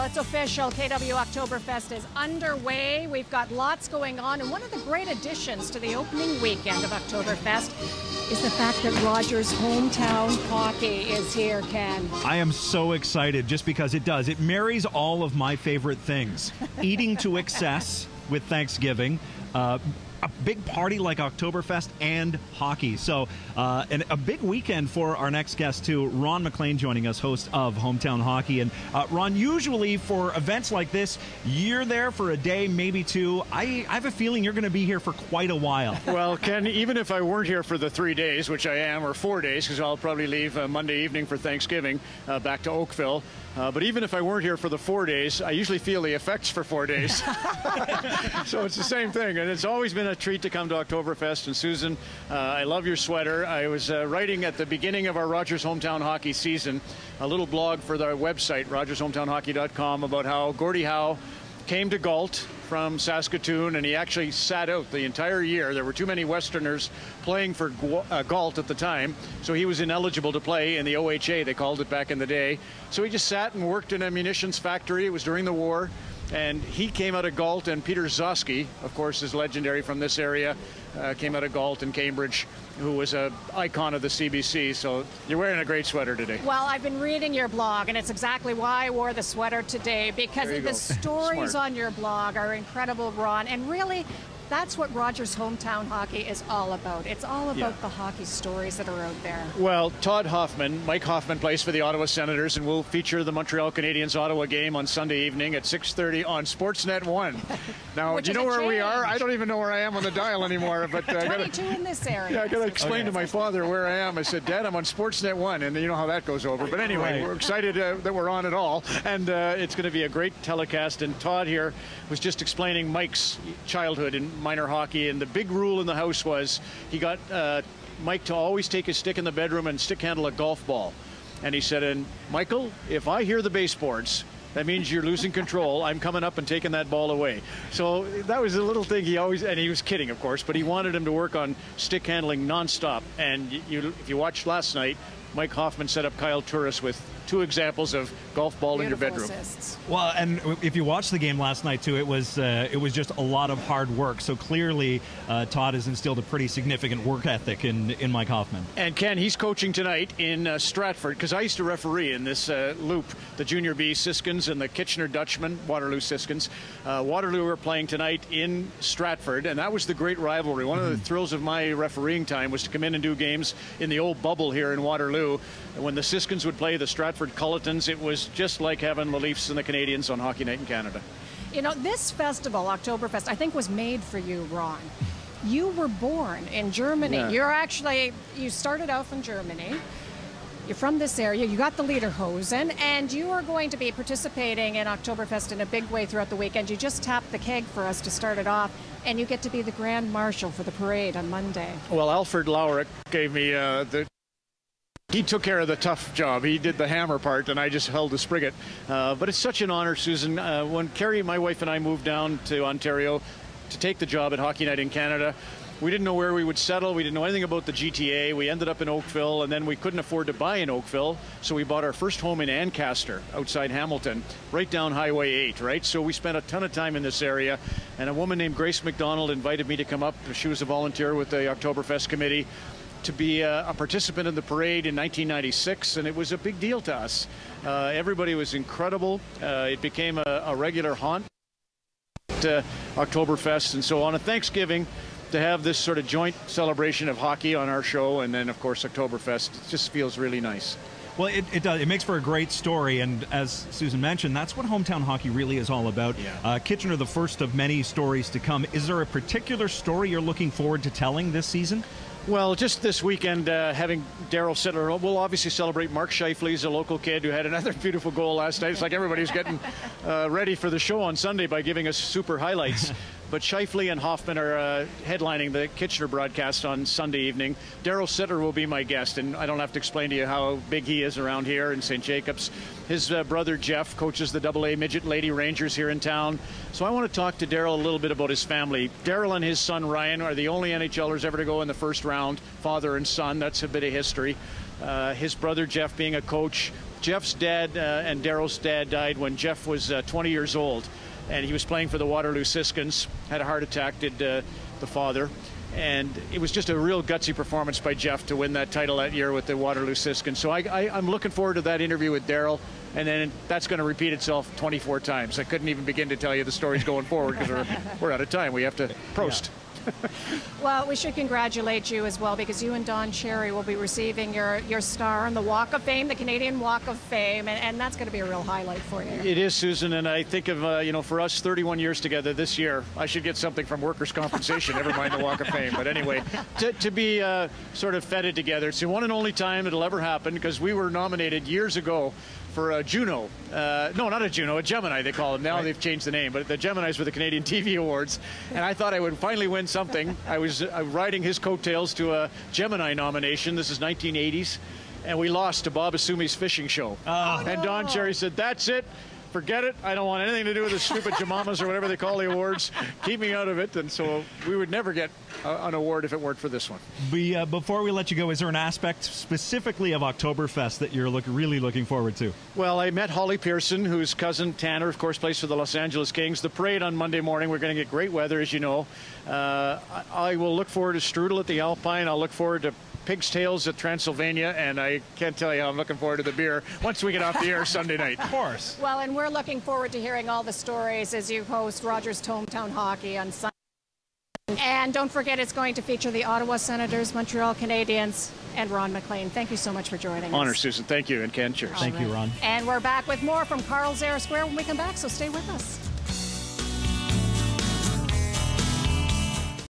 it's official. KW Oktoberfest is underway. We've got lots going on, and one of the great additions to the opening weekend of Oktoberfest is the fact that Rogers Hometown Hockey is here, Ken. I am so excited just because it marries all of my favorite things. Eating to excess with Thanksgiving, a big party like Oktoberfest, and hockey. So and a big weekend for our next guest too. Ron MacLean joining us, host of Hometown Hockey. And Ron, usually for events like this, you're there for a day, maybe two. I have a feeling you're going to be here for quite a while. Well, Ken, even if I weren't here for the 3 days, which I am, or 4 days, because I'll probably leave Monday evening for Thanksgiving back to Oakville. But even if I weren't here for the 4 days, I usually feel the effects for 4 days. So it's the same thing. And it's always been a treat to come to Oktoberfest. And Susan, I love your sweater. I was writing at the beginning of our Rogers Hometown Hockey season a little blog for the website, rogershometownhockey.com, about how Gordie Howe came to Galt from Saskatoon, and he actually sat out the entire year. There were too many Westerners playing for Galt at the time, so he was ineligible to play in the OHA, they called it back in the day. So he just sat and worked in a munitions factory. It was during the war, and he came out of Galt, and Peter Zosky, of course, is legendary from this area, came out of Galt and Cambridge, who was an icon of the CBC. So you're wearing a great sweater today. Well, I've been reading your blog, and it's exactly why I wore the sweater today, because the stories on your blog are incredible, Ron, and really that's what Rogers Hometown Hockey is all about. It's all about the hockey stories that are out there. Well, Mike Hoffman plays for the Ottawa Senators, and we'll feature the Montreal Canadiens Ottawa game on Sunday evening at 6:30 on Sportsnet 1. Now, do you know where we are? I don't even know where I am on the dial anymore. But 22 in this area. Yeah, I got to explain to my father where I am. I said, Dad, I'm on Sportsnet 1, and you know how that goes over. But anyway, we're excited that we're on it all, and it's going to be a great telecast. And Todd here was just explaining Mike's childhood in minor hockey, and the big rule in the house was he got Mike to always take his stick in the bedroom and stick handle a golf ball. And he said, and Michael, if I hear the baseboards, that means you're losing control. I'm coming up and taking that ball away. So that was a little thing he always, and he was kidding, of course, but he wanted him to work on stick handling nonstop. And if you watched last night, Mike Hoffman set up Kyle Turris with 2 examples of golf ball in your bedroom. Assists. Well, and if you watched the game last night too, it was just a lot of hard work. So clearly, Todd has instilled a pretty significant work ethic in Mike Hoffman. And Ken, he's coaching tonight in Stratford, because I used to referee in this loop, the Junior B Siskins and the Kitchener Dutchman, Waterloo Siskins. Waterloo are playing tonight in Stratford, and that was the great rivalry. One of the thrills of my refereeing time was to come in and do games in the old bubble here in Waterloo. When the Siskins would play the Stratford Culletons, it was just like having the Leafs and the Canadians on Hockey Night in Canada. You know, this festival, Oktoberfest, I think was made for you, Ron. You were born in Germany. Yeah. You started out in Germany. You're from this area. You got the Lederhosen, and you are going to be participating in Oktoberfest in a big way throughout the weekend. You just tapped the keg for us to start it off, and you get to be the Grand Marshal for the parade on Monday. Well, Alfred Laurick gave me he took care of the tough job. He did the hammer part, and I just held the spigot. But it's such an honor, Susan. When Carrie, my wife, and I moved down to Ontario to take the job at Hockey Night in Canada, we didn't know where we would settle. We didn't know anything about the GTA. We ended up in Oakville, and then we couldn't afford to buy in Oakville, so we bought our first home in Ancaster, outside Hamilton, right down Highway 8, right? So we spent a ton of time in this area, and a woman named Grace McDonald invited me to come up. She was a volunteer with the Oktoberfest committee, to be a participant in the parade in 1996, and it was a big deal to us. Everybody was incredible. It became a regular haunt at Oktoberfest, and so on a Thanksgiving, to have this sort of joint celebration of hockey on our show, and then, of course, Oktoberfest, it just feels really nice. Well, it does. It makes for a great story, and as Susan mentioned, that's what hometown hockey really is all about. Yeah. Kitchener, the first of many stories to come. Is there a particular story you're looking forward to telling this season? Well, just this weekend, having Daryl Sittler, we'll obviously celebrate Mark Scheifele. He's a local kid who had another beautiful goal last night. It's like everybody's getting ready for the show on Sunday by giving us super highlights. But Scheifele and Hoffman are headlining the Kitchener broadcast on Sunday evening. Daryl Sittler will be my guest, and I don't have to explain to you how big he is around here in St. Jacobs. His brother Jeff coaches the AA Midget Lady Rangers here in town. So I want to talk to Daryl a little bit about his family. Daryl and his son Ryan are the only NHLers ever to go in the first round, father and son. That's a bit of history. His brother Jeff being a coach, Jeff's dad and Daryl's dad died when Jeff was 20 years old, and he was playing for the Waterloo Siskins. Had a heart attack, did the father. And it was just a real gutsy performance by Jeff to win that title that year with the Waterloo Siskins. So I'm looking forward to that interview with Daryl, and then that's going to repeat itself 24 times. I couldn't even begin to tell you the stories going forward because we're out of time. We have to Prost. Yeah. Well, we should congratulate you as well, because you and Don Cherry will be receiving your star on the Walk of Fame, the Canadian Walk of Fame, and that's going to be a real highlight for you. It is, Susan, and I think of, you know, for us 31 years together this year, I should get something from workers' compensation, never mind the Walk of Fame. But anyway, to be sort of feted together, it's the one and only time it'll ever happen, because we were nominated years ago for a Juno. No, not a Juno, a Gemini they call them. Now they've changed the name, but the Geminis were the Canadian TV Awards. And I thought I would finally win something. I was riding his coattails to a Gemini nomination. This is 1980s. And we lost to Bob Asumi's fishing show. Oh. And Don Cherry said, "That's it. Forget it. I don't want anything to do with the stupid Jamamas or whatever they call the awards. Keep me out of it." And so we would never get an award if it weren't for this one. Before we let you go, is there an aspect specifically of Oktoberfest that you're really looking forward to? Well, I met Holly Pearson, whose cousin Tanner, of course, plays for the Los Angeles Kings. The parade on Monday morning, we're going to get great weather, as you know. I will look forward to strudel at the Alpine. I'll look forward to pig's tails at Transylvania, and I can't tell you how I'm looking forward to the beer once we get off the air Sunday night. Of course. Well, and we're looking forward to hearing all the stories as you host Rogers Hometown Hockey on Sunday. And don't forget, it's going to feature the Ottawa Senators, Montreal Canadiens, and Ron MacLean. Thank you so much for joining us. Honor, Susan. Thank you, and Ken, cheers. Thank you, Ron. And we're back with more from Carl's Air Square when we come back, so stay with us.